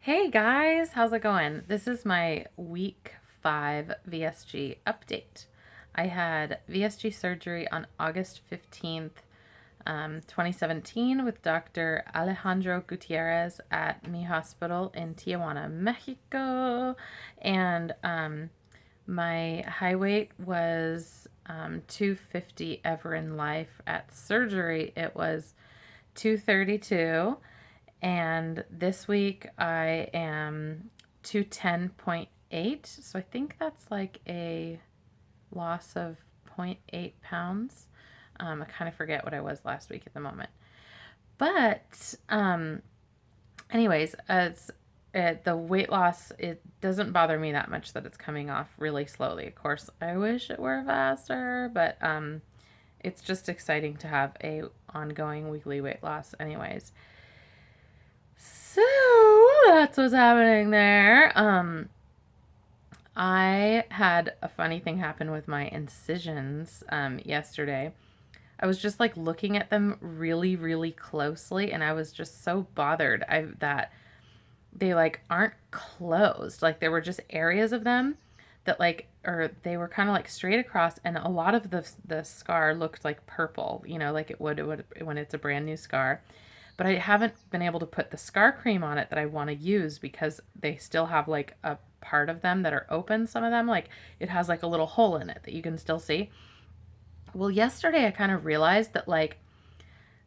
Hey guys, how's it going? This is my week 5 VSG update. I had VSG surgery on August 15th, 2017 with Dr. Alejandro Gutierrez at Mi Hospital in Tijuana, Mexico. And my high weight was 250 ever in life. At surgery, it was 232. And this week I am 210.8. So I think that's like a loss of zero point 0.8 pounds. I kind of forget what I was last week at the moment. But, anyways, the weight loss, it doesn't bother me that much that it's coming off really slowly. Of course, I wish it were faster, but it's just exciting to have a ongoing weekly weight loss anyways. So that's what's happening there. I had a funny thing happen with my incisions yesterday. I was just like looking at them really, really closely, and I was just so bothered that they like aren't closed. Like there were just areas of them that or they were kind of like straight across, and a lot of the scar looked like purple. Like it would when it's a brand new scar, but I haven't been able to put the scar cream on it that I want to use because they still have like a part of them that are open. Some of them, like it has like a little hole in it that you can still see. Well, yesterday I kind of realized that like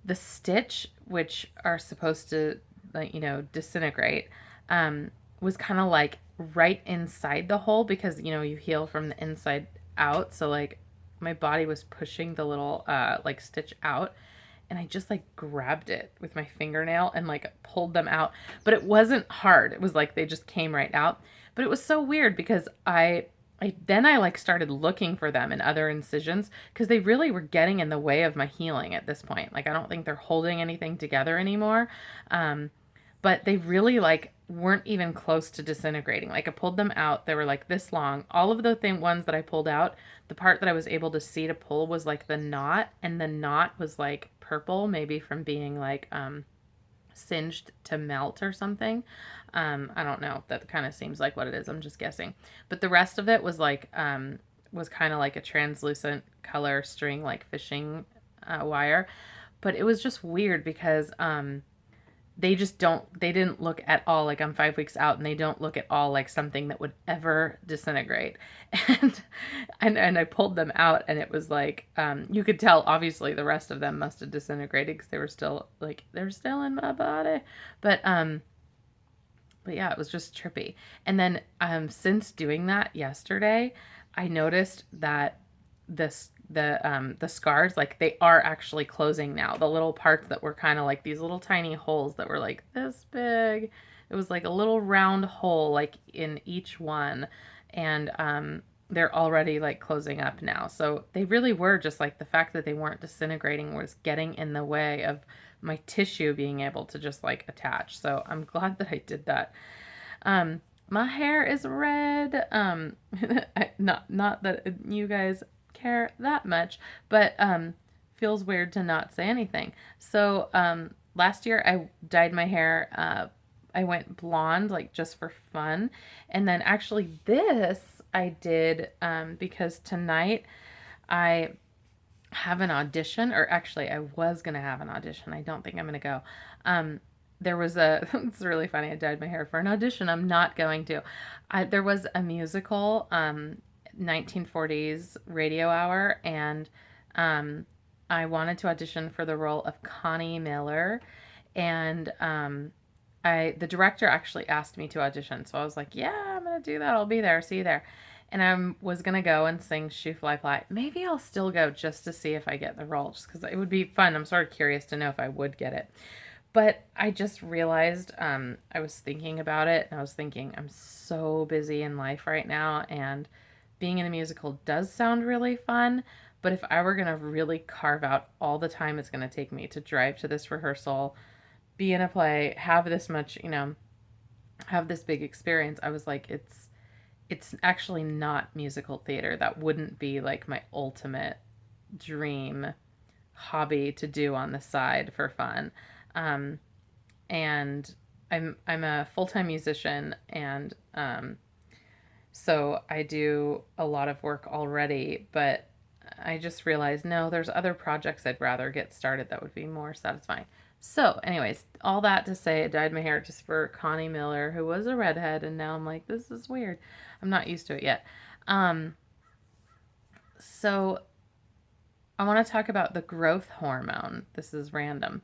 the stitch, which are supposed to like, disintegrate, was kind of like right inside the hole because, you heal from the inside out. So like my body was pushing the little like stitch out, and I just like grabbed it with my fingernail and like pulled them out. But it wasn't hard. It was like they just came right out. But it was so weird because I like started looking for them in other incisions because they really were getting in the way of my healing at this point. Like I don't think they're holding anything together anymore. Um, but they really like weren't even close to disintegrating. Like I pulled them out, they were like this long. All of the ones that I pulled out, the part that I was able to see to pull was like the knot, and the knot was like purple, maybe from being like singed to melt or something. I don't know. That kind of seems like what it is. I'm just guessing. But the rest of it was like was kind of like a translucent color string, like fishing wire. But it was just weird because they didn't look at all like I'm 5 weeks out, and they don't look at all like something that would ever disintegrate. and and I pulled them out, and it was like you could tell obviously the rest of them must have disintegrated because they're still in my body. But yeah, it was just trippy. And then since doing that yesterday, I noticed that the scars, like they are actually closing now. The little parts that were kind of like these little tiny holes that were like this big. It was like a little round hole like in each one, and they're already like closing up now. So they really were just like the fact that they weren't disintegrating was getting in the way of my tissue being able to just like attach. So I'm glad that I did that. Um, my hair is red. Not that you guys care that much, but feels weird to not say anything. So last year I dyed my hair. I went blonde, like just for fun, and then actually this I did because tonight I have an audition, or actually I was gonna have an audition. I don't think I'm gonna go. There was a it's really funny. I dyed my hair for an audition. I'm not going to. There was a musical, 1940s radio hour, and I wanted to audition for the role of Connie Miller, and I the director actually asked me to audition, so I was like, yeah, I'm gonna do that. I'll be there. See you there. And I was gonna go and sing "Shoe Fly Fly." Maybe I'll still go just to see if I get the role, just because it would be fun. I'm sort of curious to know if I would get it. But I just realized I was thinking about it, and I was thinking I'm so busy in life right now, and being in a musical does sound really fun. But if I were gonna really carve out all the time it's gonna take me to drive to this rehearsal, be in a play, have this much, have this big experience, I was like, it's actually not musical theater. That wouldn't be like my ultimate dream hobby to do on the side for fun. Um, and I'm a full-time musician, and so I do a lot of work already, but I just realized, no, there's other projects I'd rather get started that would be more satisfying. So, anyways, all that to say, I dyed my hair just for Connie Miller, who was a redhead, and now I'm like, this is weird. I'm not used to it yet. Um, so I want to talk about the growth hormone. This is random,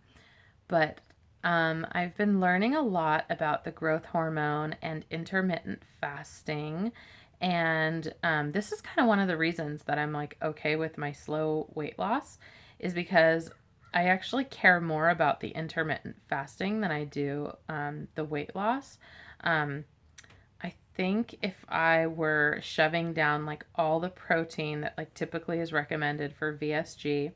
but I've been learning a lot about the growth hormone and intermittent fasting. And this is kind of one of the reasons that I'm like okay with my slow weight loss, is because I actually care more about the intermittent fasting than I do the weight loss. Um, I think if I were shoving down like all the protein that like typically is recommended for VSG,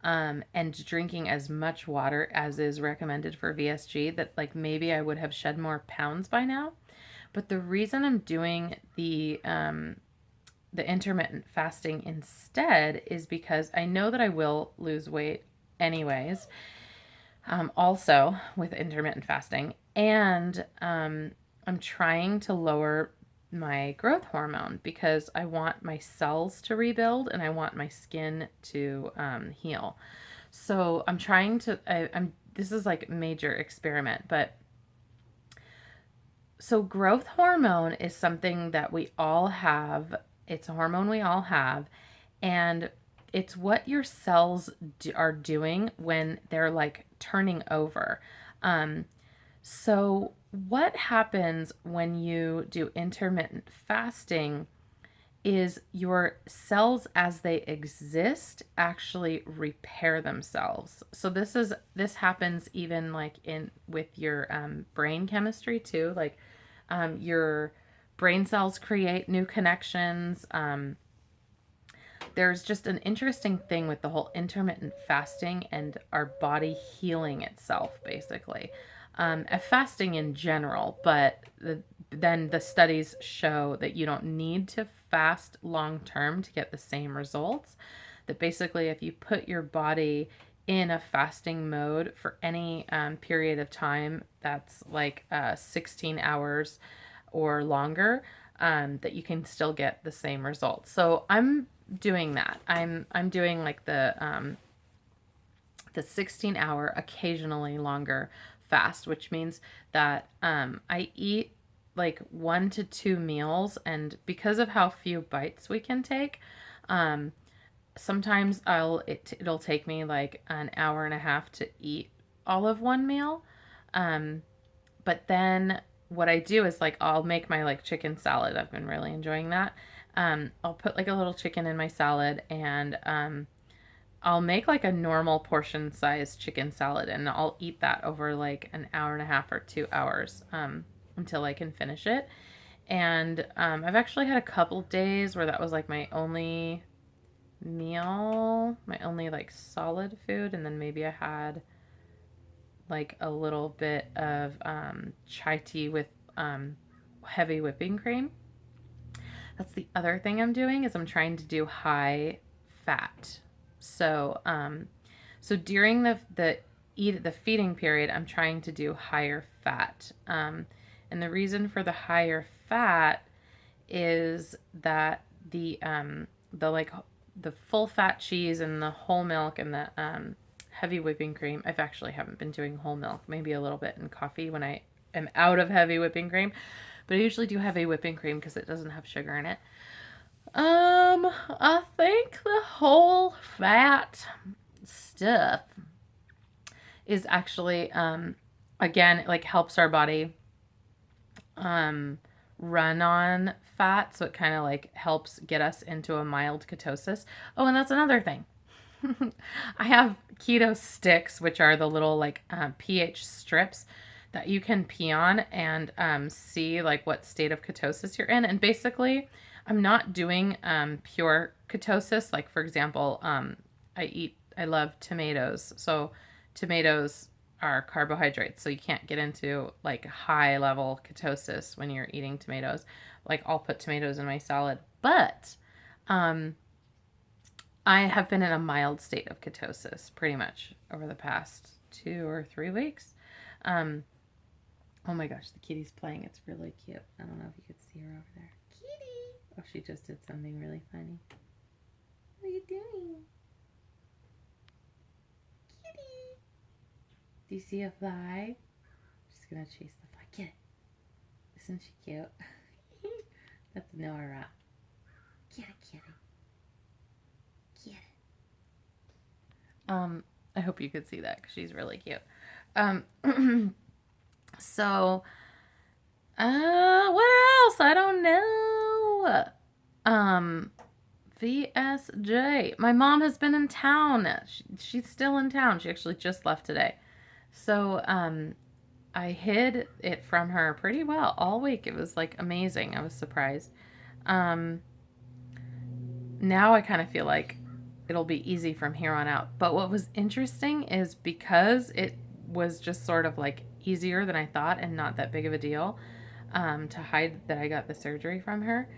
and drinking as much water as is recommended for VSG, that like maybe I would have shed more pounds by now. But the reason I'm doing the intermittent fasting instead is because I know that I will lose weight anyways. Also with intermittent fasting, and I'm trying to lower my growth hormone because I want my cells to rebuild and I want my skin to heal. So I'm trying to. I'm. This is like a major experiment, but so growth hormone is something that we all have. It's a hormone we all have, and it's what your cells are doing when they're like turning over. So what happens when you do intermittent fasting is your cells as they exist actually repair themselves. So this happens even like in with your brain chemistry too. Like your brain cells create new connections. There's just an interesting thing with the whole intermittent fasting and our body healing itself, basically. Fasting in general, but then the studies show that you don't need to fast long term to get the same results. That basically, if you put your body in a fasting mode for any period of time that's like 16 hours or longer, that you can still get the same results. So I'm doing that. I'm doing like the 16-hour, occasionally longer fast, which means that I eat like 1 to 2 meals, and because of how few bites we can take, um, sometimes it'll take me like an hour and a half to eat all of one meal. But then what I do is like I'll make my like chicken salad. I've been really enjoying that. I'll put like a little chicken in my salad, and I'll make like a normal portion size chicken salad, and I'll eat that over like an hour and a half or 2 hours until I can finish it. And I've actually had a couple days where that was like my only meal, my only like solid food, and then maybe I had like a little bit of chai tea with heavy whipping cream. That's the other thing I'm doing, is I'm trying to do high fat. So so during the feeding period, I'm trying to do higher fat. And the reason for the higher fat is that the like the full fat cheese and the whole milk and the heavy whipping cream. I've actually haven't been doing whole milk, maybe a little bit in coffee when I am out of heavy whipping cream, but I usually do heavy whipping cream because it doesn't have sugar in it. I think the whole fat stuff is actually again, it like helps our body run on fat, so it kind of like helps get us into a mild ketosis. Oh, and that's another thing. I have keto sticks, which are the little like pH strips that you can pee on and see like what state of ketosis you're in. And basically, I'm not doing pure ketosis. Like for example, I love tomatoes. So tomatoes are carbohydrates, so you can't get into like high level ketosis when you're eating tomatoes. Like I'll put tomatoes in my salad, but I have been in a mild state of ketosis pretty much over the past 2 or 3 weeks. Um, oh my gosh, the kitty's playing. It's really cute. I don't know if you could see her over there. Kitty! Oh, she just did something really funny. What are you doing? Kitty! Do you see a fly? She's gonna chase the fly. Get it. Isn't she cute? That's Nora. Get it, kitty. Get it. I hope you could see that because she's really cute. So, what else? I don't know. VSJ. My mom has been in town. She's still in town. She actually just left today. So, I hid it from her pretty well all week. It was like amazing. I was surprised. Now I kind of feel like it'll be easy from here on out. But what was interesting is because it was just sort of like easier than I thought and not that big of a deal to hide that I got the surgery from her.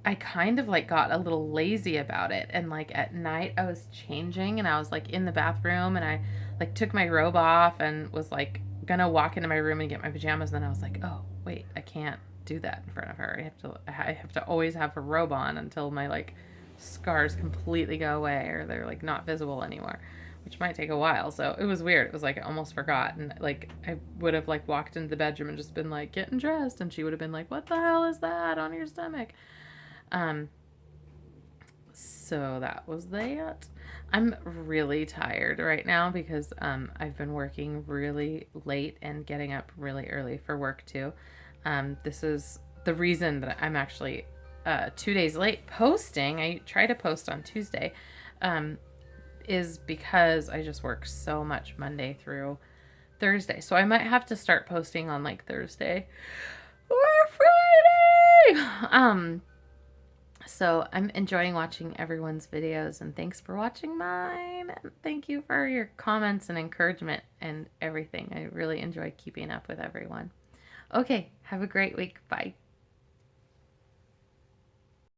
I kind of like got a little lazy about it. And like at night I was changing and I was like in the bathroom and I like took my robe off and was like gonna walk into my room and get my pajamas. And then I was like, oh, wait, I can't do that in front of her. I have to always have a robe on until my like scars completely go away or they're like not visible anymore, which might take a while. So it was weird. It was like I almost forgot. And like I would have like walked into the bedroom and just been like getting dressed and she would have been like, what the hell is that on your stomach? So that was that. I'm really tired right now because I've been working really late and getting up really early for work too. This is the reason that I'm actually 2 days late posting. I try to post on Tuesday, is because I just work so much Monday through Thursday. So I might have to start posting on like Thursday or Friday. So I'm enjoying watching everyone's videos and thanks for watching mine. Thank you for your comments and encouragement and everything. I really enjoy keeping up with everyone. Okay, have a great week. Bye.